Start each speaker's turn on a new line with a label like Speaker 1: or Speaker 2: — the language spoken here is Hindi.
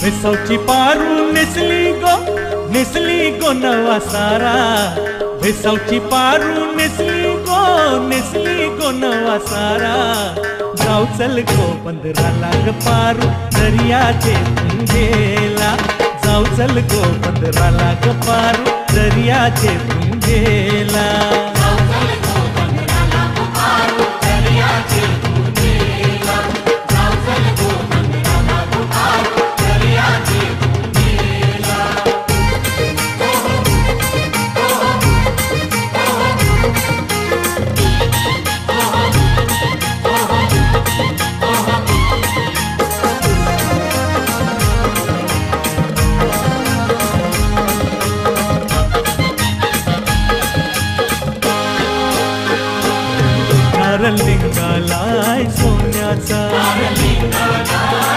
Speaker 1: भेसावची पारू नेसली गो नवा सारा। भेसावची पारू नेसली गो नवा सारा। जाऊ चल गो पंधराला ग पारू दर्याचे पुंगेला। जाऊ चल गो पंधराला ग पारू दर्याचे पुंगेला।